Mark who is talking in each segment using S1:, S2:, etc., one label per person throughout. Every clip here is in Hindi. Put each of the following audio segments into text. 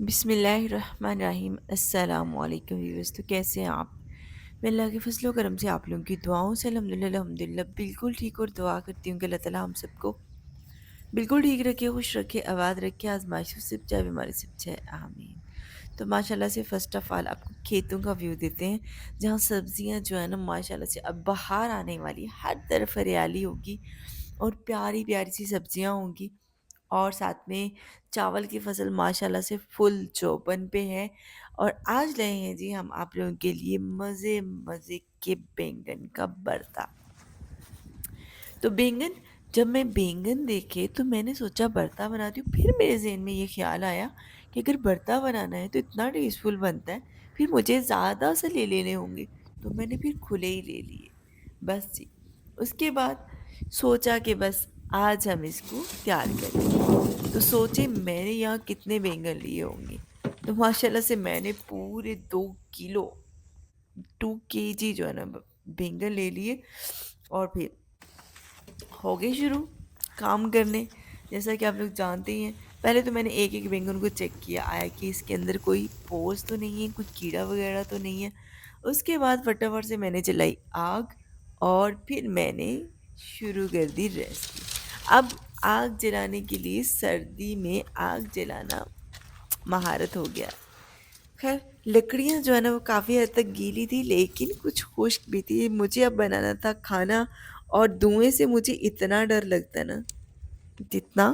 S1: बिस्मिल्लाहिर्रहमानिर्रहीम अस्सलाम वालेकुम व्यूअर्स। तो कैसे हैं आप? मैं अल्लाह के फजलो करम से आप लोगों की दुआओं से अल्हम्दुलिल्लाह बिल्कुल ठीक और दुआ करती हूँ कि अल्लाह ताला हम सबको बिल्कुल ठीक रखे, खुश रखे, आबाद रखे, आजमाइशों से बचाए, बीमारी से बचाए, आमीन। तो माशाल्लाह से फ़र्स्ट ऑफ़ ऑल आपको खेतों का व्यू देते हैं, जहाँ सब्ज़ियाँ जो है ना माशाल्लाह से अब बहार आने वाली है, हर तरफ हरियाली होगी और प्यारी-प्यारी सी सब्ज़ियाँ होंगी। और साथ में चावल की फसल माशाल्लाह से फुल चौपन पे है। और आज लाए हैं जी हम आप लोगों के लिए मज़े मज़े के बैंगन का भरता। तो बैंगन जब मैं बैंगन देखे तो मैंने सोचा भरता बनाती हूँ, फिर मेरे जहन में ये ख्याल आया कि अगर भरता बनाना है तो इतना टेस्टफुल बनता है, फिर मुझे ज़्यादा से ले लेने होंगे, तो मैंने फिर खुले ही ले लिए। बस जी, उसके बाद सोचा कि बस आज हम इसको तैयार करेंगे। तो सोचे मैंने यहाँ कितने बैंगन लिए होंगे, तो माशाल्लाह से मैंने पूरे 2 किलो 2 केजी जो है ना बैंगन ले लिए। और फिर हो गए शुरू काम करने। जैसा कि आप लोग जानते ही हैं, पहले तो मैंने एक एक बैंगन को चेक किया आया कि इसके अंदर कोई पोर्स तो नहीं है, कुछ कीड़ा वगैरह तो नहीं है। उसके बाद फटाफट से मैंने जलाई आग और फिर मैंने शुरू कर दी रेसिपी। अब आग जलाने के लिए सर्दी में आग जलाना महारत हो गया। खैर लकड़ियाँ जो है ना वो काफ़ी हद तक गीली थी, लेकिन कुछ खुश्क भी थी। मुझे अब बनाना था खाना और धुएँ से मुझे इतना डर लगता है ना, जितना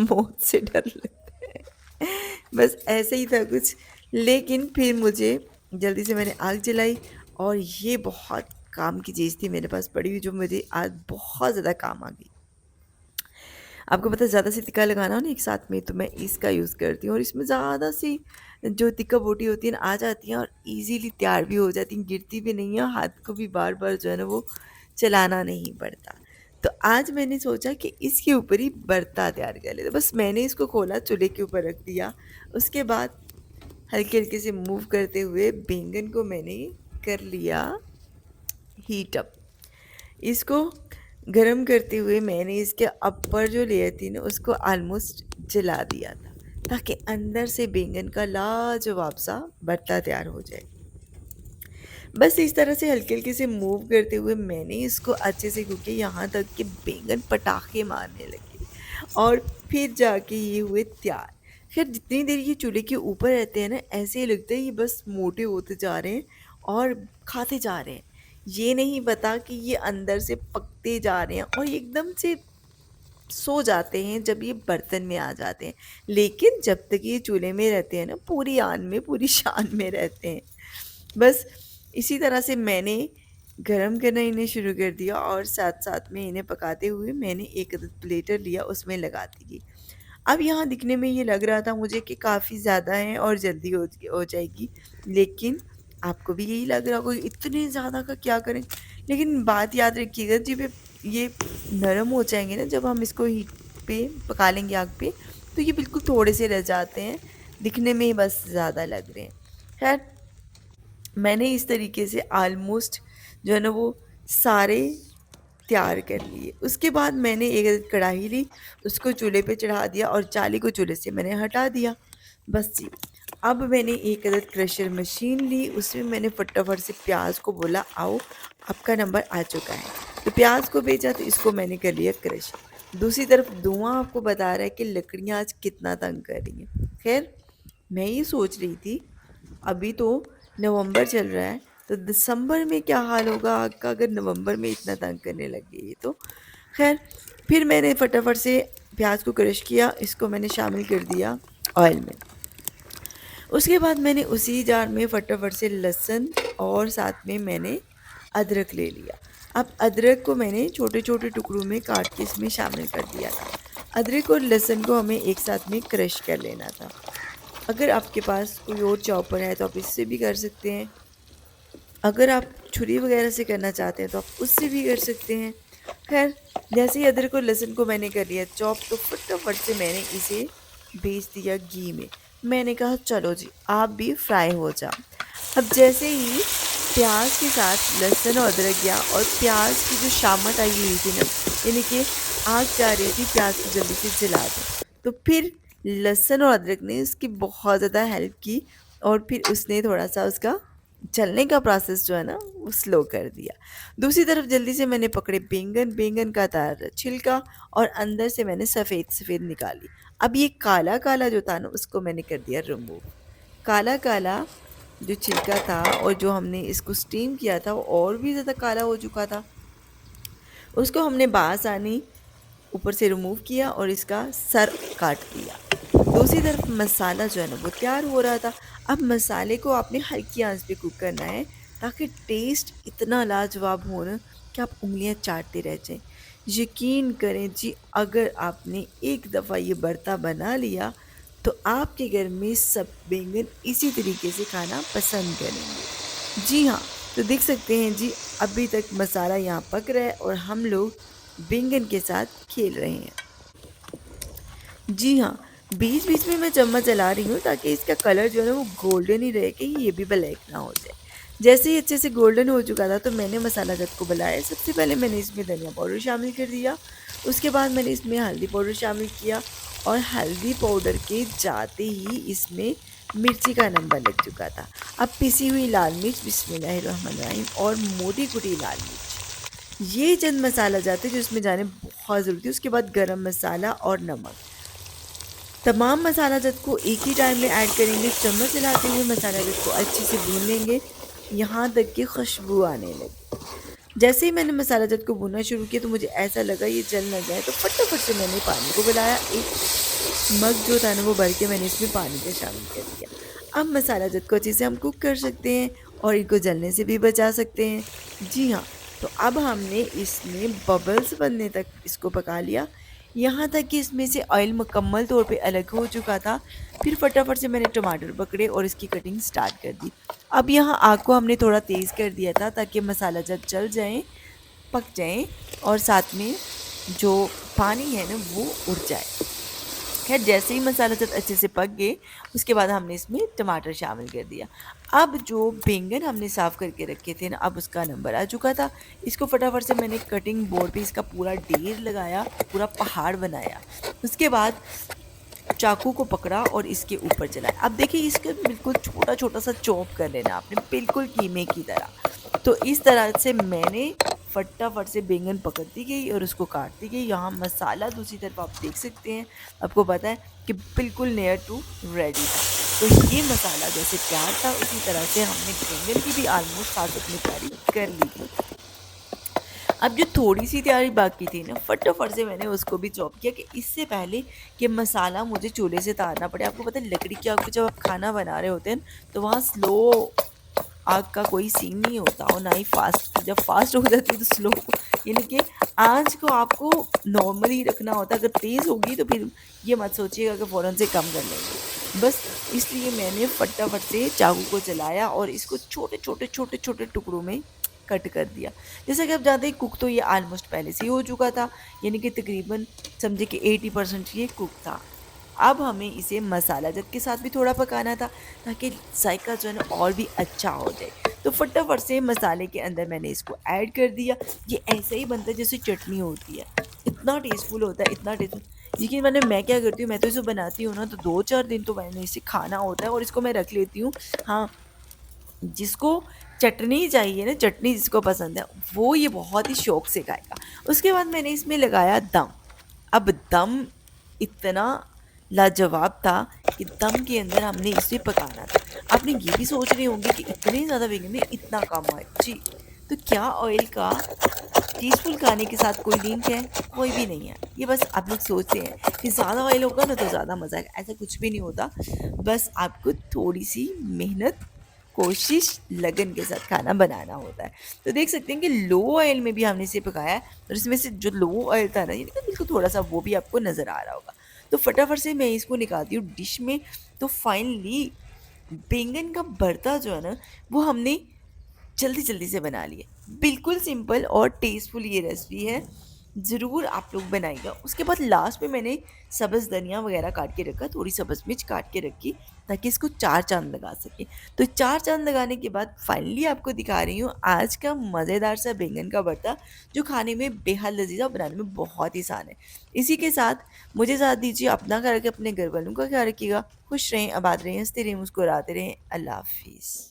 S1: मौत से डर लगता है। बस ऐसे ही था कुछ। लेकिन फिर मुझे जल्दी से मैंने आग जलाई और ये बहुत काम की चीज़ थी मेरे पास पड़ी हुई, जो मुझे आज बहुत ज़्यादा काम आ गई। आपको पता है ज़्यादा से तिक्का लगाना हो ना एक साथ में, तो मैं इसका यूज़ करती हूँ और इसमें ज़्यादा सी जो तिक्का बोटी होती है ना आ जाती हैं और इजीली तैयार भी हो जाती हैं, गिरती भी नहीं है, हाथ को भी बार बार जो है ना वो चलाना नहीं पड़ता। तो आज मैंने सोचा कि इसके ऊपर ही भरता तैयार कर लेते। बस मैंने इसको खोला, चूल्हे के ऊपर रख दिया। उसके बाद हल्के हल्के से मूव करते हुए बैंगन को मैंने कर लिया हीट अप। इसको गरम करते हुए मैंने इसके अपर जो लेयर थी ना उसको ऑलमोस्ट जला दिया था, ताकि अंदर से बैंगन का लाजवाब सा भरता तैयार हो जाए। बस इस तरह से हल्के हल्के से मूव करते हुए मैंने इसको अच्छे से कुक किया, यहाँ तक कि बैंगन पटाखे मारने लगे और फिर जाके ये हुए तैयार। खैर जितनी देर ये चूल्हे के ऊपर रहते हैं ना, ऐसे ही लगता है ये बस मोटे होते जा रहे हैं और खाते जा रहे हैं। ये नहीं पता कि ये अंदर से पकते जा रहे हैं और ये एकदम से सो जाते हैं जब ये बर्तन में आ जाते हैं। लेकिन जब तक ये चूल्हे में रहते हैं ना, पूरी आन में पूरी शान में रहते हैं। बस इसी तरह से मैंने गरम करना इन्हें शुरू कर दिया और साथ-साथ में इन्हें पकाते हुए मैंने एक अदद प्लेटर लिया, उसमें लगाती गई। अब यहाँ दिखने में ये लग रहा था मुझे कि काफ़ी ज़्यादा है और जल्दी हो जाएगी, लेकिन आपको भी यही लग रहा होगा इतने ज़्यादा का क्या करें? लेकिन बात याद रखिएगा जब ये नरम हो जाएँगे ना, जब हम इसको हीट पे पका लेंगे आग पे, तो ये बिल्कुल थोड़े से रह जाते हैं, दिखने में ही बस ज़्यादा लग रहे हैं। ख़ैर मैंने इस तरीके से ऑलमोस्ट जो है ना वो सारे तैयार कर लिए। उसके बाद मैंने एक कढ़ाई ली, उसको चूल्हे पे चढ़ा दिया और जाली को चूल्हे से मैंने हटा दिया। बस जी, अब मैंने एक अदद क्रशर मशीन ली, उसमें मैंने फटाफट से प्याज को बोला आओ आपका नंबर आ चुका है। तो प्याज को भेजा, तो इसको मैंने कर लिया क्रश। दूसरी तरफ धुआँ आपको बता रहा है कि लकड़ियाँ आज कितना तंग कर रही हैं। खैर मैं ये सोच रही थी, अभी तो नवंबर चल रहा है, तो दिसंबर में क्या हाल होगा आग का, अगर नवंबर में इतना तंग करने लगे ये तो। खैर फिर मैंने फटाफट से प्याज को क्रश किया, इसको मैंने शामिल कर दिया ऑयल में। उसके बाद मैंने उसी जार में फटाफट से लहसुन और साथ में मैंने अदरक ले लिया। अब अदरक को मैंने छोटे-छोटे टुकड़ों में काट के इसमें शामिल कर दिया था। अदरक और लहसुन को हमें एक साथ में क्रश कर लेना था। अगर आपके पास कोई और चॉपर है तो आप इससे भी कर सकते हैं। अगर आप छुरी वगैरह से करना चाहते हैं तो आप उससे भी कर सकते हैं। ख़ैर जैसे ही अदरक और लहसुन को मैंने कर लिया चॉप, तो फटाफट से मैंने इसे भेज दिया घी में। मैंने कहा चलो जी आप भी फ्राई हो जाओ। अब जैसे ही प्याज के साथ लहसुन और अदरक गया और प्याज की जो शामत आई हुई थी ना, यानी कि आग जा रही थी प्याज को जल्दी से जला दो, तो फिर लहसुन और अदरक ने उसकी बहुत ज़्यादा हेल्प की और फिर उसने थोड़ा-सा उसका चलने का प्रोसेस जो है ना वो स्लो कर दिया। दूसरी तरफ जल्दी से मैंने पकड़े बैंगन, बैंगन का था छिलका और अंदर से मैंने सफ़ेद-सफ़ेद निकाली। अब ये काला-काला जो था ना उसको मैंने कर दिया रिमूव। काला-काला जो छिलका था और जो हमने इसको स्टीम किया था वो और भी ज़्यादा काला हो चुका था। उसको हमने बासानी ऊपर से रिमूव किया और इसका सर काट दिया। दूसरी तरफ मसाला जो है ना वो तैयार हो रहा था। अब मसाले को आपने हल्की आंच पे कुक करना है ताकि टेस्ट इतना लाजवाब हो ना कि आप उँगलियां चाटते रह जाएं। यकीन करें जी, अगर आपने एक दफ़ा ये भरता बना लिया तो आपके घर में सब बैंगन इसी तरीके से खाना पसंद करेंगे। जी हाँ, तो देख सकते हैं जी, अभी तक मसाला यहाँ पक रहा है और हम लोग बैंगन के साथ खेल रहे हैं। जी हाँ, बीच-बीच में मैं चम्मच चला रही हूँ ताकि इसका कलर जो है ना वो गोल्डन ही रहे, कहीं ये भी ब्लैक ना हो जाए। जैसे ही अच्छे से गोल्डन हो चुका था तो मैंने मसाला जब को बनाया, सबसे पहले मैंने इसमें धनिया पाउडर शामिल कर दिया। उसके बाद मैंने इसमें हल्दी पाउडर शामिल किया और हल्दी पाउडर के जाते ही इसमें मिर्ची का नंबर लग चुका था। अब पिसी हुई लाल मिर्च, बिस्मिल्लाहिर्रहमानिर्रहीम, और मोटी कुटी लाल मिर्च, ये चंद मसाला जाते जो इसमें जाने बहुत ज़रूरी थी। उसके बाद गरम मसाला और नमक, तमाम मसाला जत को एक ही टाइम में ऐड करेंगे। चम्मच चलाते हुए मसाला जत को अच्छे से भून लेंगे यहाँ तक कि खुशबू आने लगे। जैसे ही मैंने मसाला जत को भूनना शुरू किया तो मुझे ऐसा लगा ये जल ना जाए, तो फटाफट से मैंने पानी को बुलाया। एक मग जो था ना वो भर के मैंने इसमें पानी का शामिल कर दिया। अब मसाला जत को अच्छे से हम कुक कर सकते हैं और इनको जलने से भी बचा सकते हैं। जी हाँ, तो अब हमने इसमें बबल्स बनने तक इसको पका लिया, यहाँ तक कि इसमें से ऑयल मुकम्मल तौर पे अलग हो चुका था। फिर फटाफट से मैंने टमाटर पकड़े और इसकी कटिंग स्टार्ट कर दी। अब यहाँ आग को हमने थोड़ा तेज़ कर दिया था ताकि मसाला जब जल जाए, पक जाएँ और साथ में जो पानी है ना वो उड़ जाए। खैर जैसे ही मसाला जब अच्छे से पक गए उसके बाद हमने इसमें टमाटर शामिल कर दिया। अब जो बैंगन हमने साफ़ करके रखे थे ना, अब उसका नंबर आ चुका था। इसको फटाफट से मैंने कटिंग बोर्ड पे इसका पूरा ढेर लगाया, पूरा पहाड़ बनाया। उसके बाद चाकू को पकड़ा और इसके ऊपर चलाया। अब देखिए इसका बिल्कुल छोटा-छोटा सा चॉप कर लेना आपने, बिल्कुल कीमे की तरह। तो इस तरह से मैंने फटाफट से बैंगन पकड़ती गई और उसको काटती गई। यहाँ मसाला दूसरी तरफ आप देख सकते हैं, आपको पता है कि बिल्कुल नियर टू रेडी था। तो ये मसाला जैसे तैयार था उसी तरह से हमने बैंगन की भी ऑलमोस्ट साथ अपनी तैयारी कर ली थी। अब जो थोड़ी-सी तैयारी बाकी थी ना, फटाफट से मैंने उसको भी चॉप किया कि इससे पहले कि मसाला मुझे चूल्हे से उतारना पड़े। आपको पता है लकड़ी की आग पे जब आप खाना बना रहे होते हैं, तो वहाँ स्लो आग का कोई सीन नहीं होता और ना ही फ़ास्ट। जब फ़ास्ट हो जाती है तो स्लो, यानी कि आँच को आपको नॉर्मल ही रखना होता है। अगर तेज़ होगी तो फिर ये मत सोचिएगा कि फ़ौरन से कम कर लेंगे। बस इसलिए मैंने फटाफट से चाकू को चलाया और इसको छोटे-छोटे, छोटे-छोटे टुकड़ों में कट कर दिया। जैसा कि आप जानते हैं कुक तो ये ऑलमोस्ट पहले से ही हो चुका था, यानी कि तकरीबन समझिए कि 80% ये कुक था। अब हमें इसे मसाला जग के साथ भी थोड़ा पकाना था ताकि जायका जो है ना और भी अच्छा हो जाए। तो फटाफट से मसाले के अंदर मैंने इसको ऐड कर दिया। ये ऐसे ही बनता है जैसे चटनी होती है, इतना टेस्टफुल होता है, इतना टेस्टफुल। लेकिन मैं क्या करती हूँ, मैं तो इसे बनाती हूँ ना तो 2-4 दिन तो मैंने इसे खाना होता है और इसको मैं रख लेती हूँ। हाँ, जिसको चटनी चाहिए ना, चटनी जिसको पसंद है, वो ये बहुत ही शौक से खाएगा। उसके बाद मैंने इसमें लगाया दम। अब दम इतना लाजवाब था कि दम के अंदर हमने इसे पकाना था। आपने ये भी सोच रहे होंगे कि इतने ज़्यादा बैंगन में इतना कम ऑयल। जी, तो क्या ऑयल का टेस्टफुल खाने के साथ कोई लिंक है? कोई भी नहीं है। ये बस आप लोग सोचते हैं कि ज़्यादा ऑयल होगा ना तो ज़्यादा मज़ा आएगा, ऐसा कुछ भी नहीं होता। बस आपको थोड़ी-सी मेहनत, कोशिश, लगन के साथ खाना बनाना होता है। तो देख सकते हैं कि लो ऑयल में भी हमने इसे पकाया है और इसमें से जो लो ऑयल था ना, यानी कि बिल्कुल थोड़ा-सा, वो भी आपको नज़र आ रहा होगा। तो फटाफट से मैं इसको निकालती हूँ डिश में। तो फाइनली बैंगन का भरता जो है ना वो हमने जल्दी-जल्दी से बना लिया। बिल्कुल सिंपल और टेस्टफुल ये रेसिपी है। ज़रूर आप लोग बनाइएगा। उसके बाद लास्ट में मैंने सब्ज़ धनिया वग़ैरह काट के रखा, थोड़ी सब्ज़ मिर्च काट के रखी ताकि इसको 4 चाँद लगा सकें। तो 4 चाँद लगाने के बाद फाइनली आपको दिखा रही हूँ आज का मज़ेदार सा बैंगन का भरता, जो खाने में बेहद लज़ीज़ है और बनाने में बहुत ही आसान है। इसी के साथ मुझे इजाज़त दीजिए, अपना ख्याल रखें, अपने घर वालों का ख्याल रखिएगा। खुश रहें, आबाद रहें, हँसते रहें, मुस्कुराते रहें। अल्लाह हाफ़िज़।